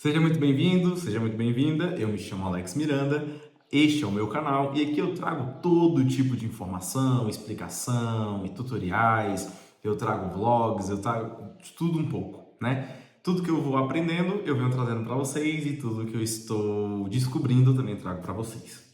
Seja muito bem-vindo, seja muito bem-vinda. Eu me chamo Alex Miranda, este é o meu canal e aqui eu trago todo tipo de informação, explicação e tutoriais. Eu trago vlogs, eu trago de tudo um pouco, né? Tudo que eu vou aprendendo, eu venho trazendo para vocês e tudo que eu estou descobrindo eu também trago para vocês.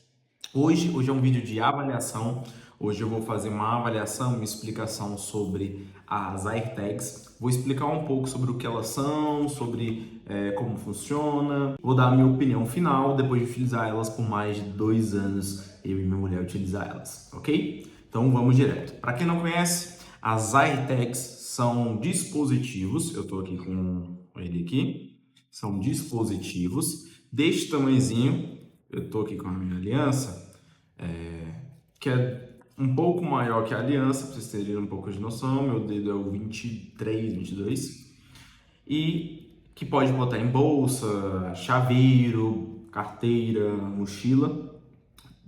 Hoje é um vídeo de avaliação. Hoje eu vou fazer uma avaliação, uma explicação sobre as AirTags. Vou explicar um pouco sobre o que elas são, sobre como funciona. Vou dar a minha opinião final depois de utilizar elas por mais de 2 anos, eu e minha mulher utilizar elas, ok? Então vamos direto. Para quem não conhece, as AirTags são dispositivos. Eu estou aqui com ele aqui. São dispositivos deste tamanhozinho. Eu estou aqui com a minha aliança, que é um pouco maior que a aliança, para vocês terem um pouco de noção. Meu dedo é o 23, 22. E que pode botar em bolsa, chaveiro, carteira, mochila,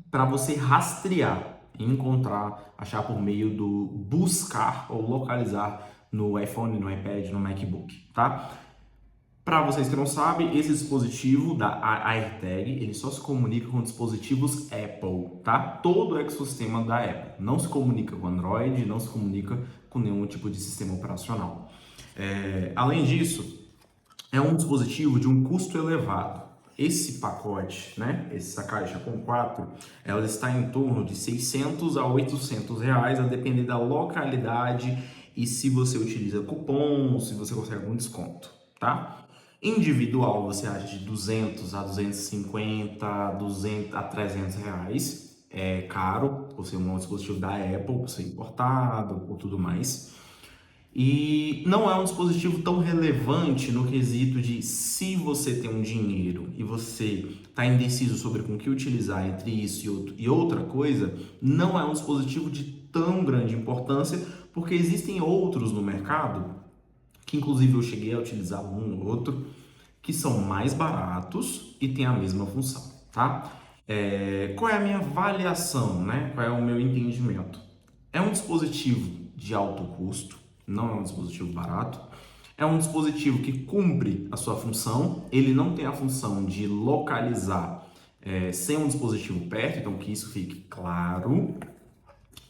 para você rastrear, encontrar, achar por meio do buscar ou localizar no iPhone, no iPad, no MacBook, tá? Para vocês que não sabem, esse dispositivo da AirTag, ele só se comunica com dispositivos Apple, tá? Todo o ecossistema da Apple. Não se comunica com Android, não se comunica com nenhum tipo de sistema operacional. Além disso, é um dispositivo de um custo elevado. Esse pacote, né, essa caixa com 4, ela está em torno de 600 a 800 reais, a depender da localidade e se você utiliza cupom, se você consegue algum desconto, tá? Individual você acha de 200 a 250, 200 a 300 reais. É caro, por ser um dispositivo da Apple, por ser importado, por tudo mais. E não é um dispositivo tão relevante no quesito de se você tem um dinheiro e você está indeciso sobre com que utilizar entre isso e outra coisa, não é um dispositivo de tão grande importância, porque existem outros no mercado, que inclusive eu cheguei a utilizar um ou outro, que são mais baratos e têm a mesma função, tá? Qual é a minha avaliação, né? Qual é o meu entendimento? É um dispositivo de alto custo, não é um dispositivo barato. É um dispositivo que cumpre a sua função, ele não tem a função de localizar sem um dispositivo perto, então que isso fique claro.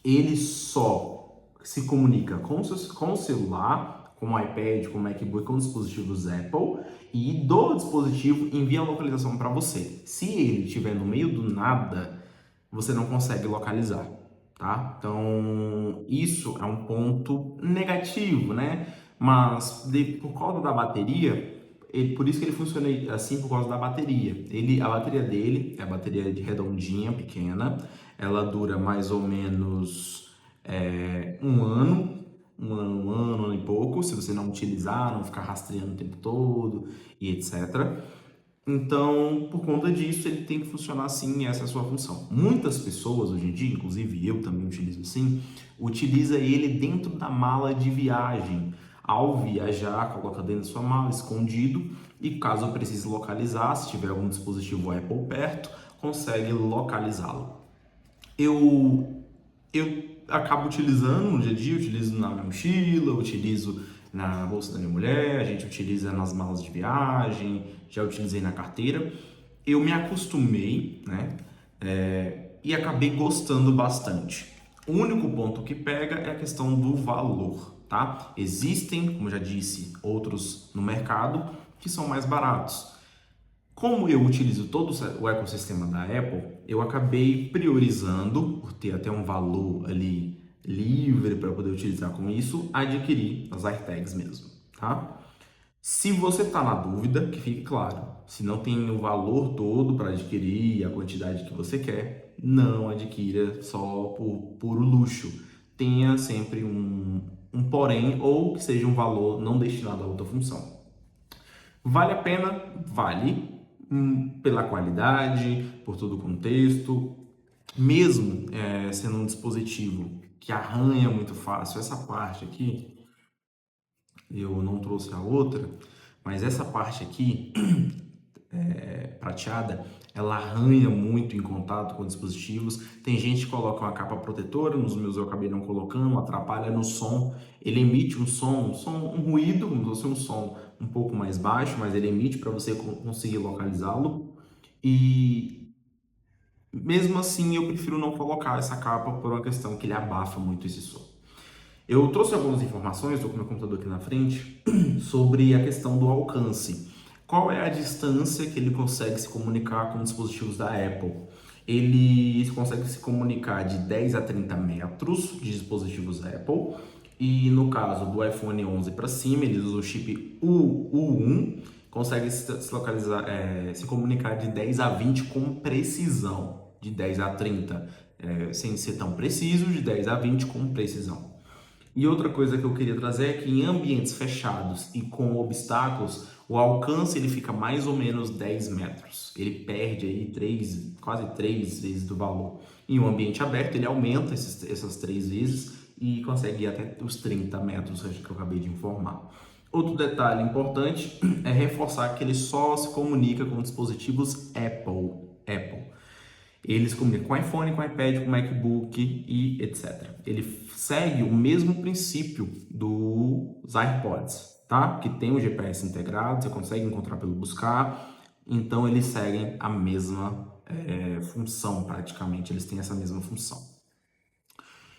Ele só se comunica com o celular, com o iPad, com o MacBook, com dispositivos Apple, e do dispositivo envia a localização para você. Se ele estiver no meio do nada, você não consegue localizar, tá? Então, isso é um ponto negativo, né? Mas por causa da bateria, por isso que ele funciona assim, por causa da bateria. A bateria dele é a bateria de redondinha, pequena. Ela dura mais ou menos um ano, um ano e pouco, se você não utilizar, não ficar rastreando o tempo todo e etc. Então, por conta disso, ele tem que funcionar assim, essa é a sua função. Muitas pessoas hoje em dia, inclusive eu também utilizo assim, utiliza ele dentro da mala de viagem. Ao viajar, coloca dentro da sua mala, escondido, e caso precise localizar, se tiver algum dispositivo Apple perto, consegue localizá-lo. Eu acabo utilizando no dia a dia, utilizo na minha mochila, utilizo na bolsa da minha mulher, a gente utiliza nas malas de viagem, já utilizei na carteira. Eu me acostumei, né? E acabei gostando bastante. O único ponto que pega é a questão do valor, tá? Existem, como já disse, outros no mercado que são mais baratos. Como eu utilizo todo o ecossistema da Apple, eu acabei priorizando, por ter até um valor ali livre para poder utilizar com isso, adquirir as AirTags mesmo, tá? Se você está na dúvida, que fique claro, se não tem o valor todo para adquirir e a quantidade que você quer, não adquira só por puro luxo. Tenha sempre um porém ou que seja um valor não destinado a outra função. Vale a pena? Vale, pela qualidade, por todo o contexto, mesmo sendo um dispositivo que arranha muito fácil. Essa parte aqui, eu não trouxe a outra, mas essa parte aqui, prateada, ela arranha muito em contato com dispositivos. Tem gente que coloca uma capa protetora, nos meus eu acabei não colocando, atrapalha no som. Ele emite um som, um ruído, como se fosse um som um pouco mais baixo, mas ele emite para você conseguir localizá-lo. E mesmo assim eu prefiro não colocar essa capa por uma questão que ele abafa muito esse som. Eu trouxe algumas informações, estou com meu computador aqui na frente, sobre a questão do alcance. Qual é a distância que ele consegue se comunicar com dispositivos da Apple? Ele consegue se comunicar de 10 a 30 metros de dispositivos Apple, e no caso do iPhone 11 para cima, ele usa o chip U1, consegue se localizar, se comunicar de 10 a 20 com precisão, de 10 a 30, sem ser tão preciso, de 10 a 20 com precisão. E outra coisa que eu queria trazer é que em ambientes fechados e com obstáculos, o alcance ele fica mais ou menos 10 metros. Ele perde aí quase 3 vezes do valor. Em um ambiente aberto, ele aumenta essas 3 vezes e consegue ir até os 30 metros, que eu acabei de informar. Outro detalhe importante é reforçar que ele só se comunica com dispositivos Apple. Eles comunicam com iPhone, com iPad, com MacBook e etc. Ele segue o mesmo princípio dos AirPods, tá? Que tem o GPS integrado, você consegue encontrar pelo buscar. Então eles seguem a mesma função, praticamente. Eles têm essa mesma função.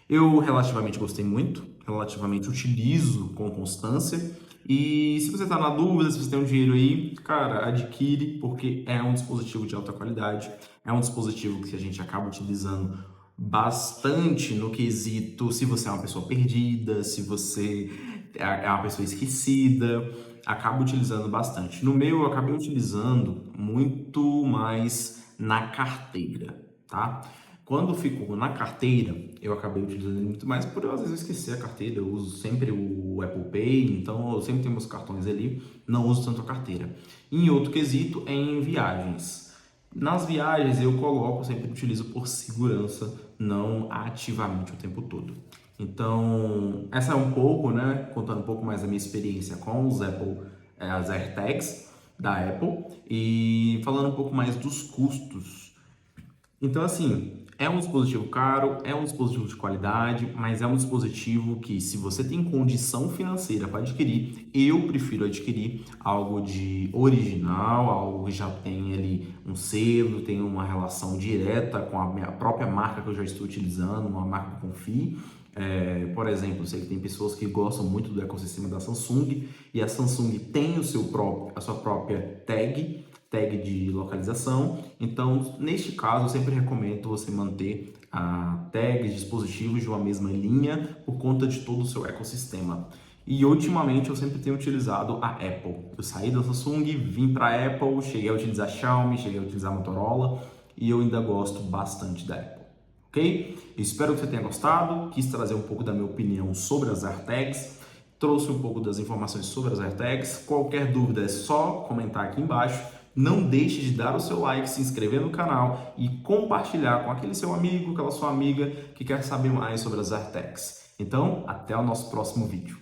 Eu relativamente gostei muito, relativamente utilizo com constância. E se você está na dúvida, se você tem um dinheiro aí, cara, adquire, porque é um dispositivo de alta qualidade, é um dispositivo que a gente acaba utilizando bastante no quesito se você é uma pessoa perdida, se você é uma pessoa esquecida, acaba utilizando bastante. No meu, eu acabei utilizando muito mais na carteira, tá? Quando ficou na carteira, eu acabei utilizando ele muito mais por eu às vezes esquecer a carteira. Eu uso sempre o Apple Pay, então eu sempre tenho meus cartões ali, não uso tanto a carteira. Em outro quesito é em viagens. Nas viagens eu coloco, sempre utilizo por segurança, não ativamente o tempo todo. Então, essa é um pouco, né, contando um pouco mais da minha experiência com os as AirTags da Apple e falando um pouco mais dos custos. Então, assim, é um dispositivo caro, é um dispositivo de qualidade, mas é um dispositivo que, se você tem condição financeira para adquirir, eu prefiro adquirir algo de original, algo que já tem ali um selo, tem uma relação direta com a minha própria marca que eu já estou utilizando, uma marca que eu confie. Por exemplo, eu sei que tem pessoas que gostam muito do ecossistema da Samsung e a Samsung tem a sua própria tag de localização. Então, neste caso, eu sempre recomendo você manter a tag de dispositivos de uma mesma linha por conta de todo o seu ecossistema. E ultimamente eu sempre tenho utilizado a Apple. Eu saí da Samsung, vim para a Apple, cheguei a utilizar Xiaomi, cheguei a utilizar Motorola e eu ainda gosto bastante da Apple. Ok? Espero que você tenha gostado, quis trazer um pouco da minha opinião sobre as AirTags, trouxe um pouco das informações sobre as AirTags. Qualquer dúvida é só comentar aqui embaixo. Não deixe de dar o seu like, se inscrever no canal e compartilhar com aquele seu amigo, aquela sua amiga que quer saber mais sobre as AirTags. Então, até o nosso próximo vídeo.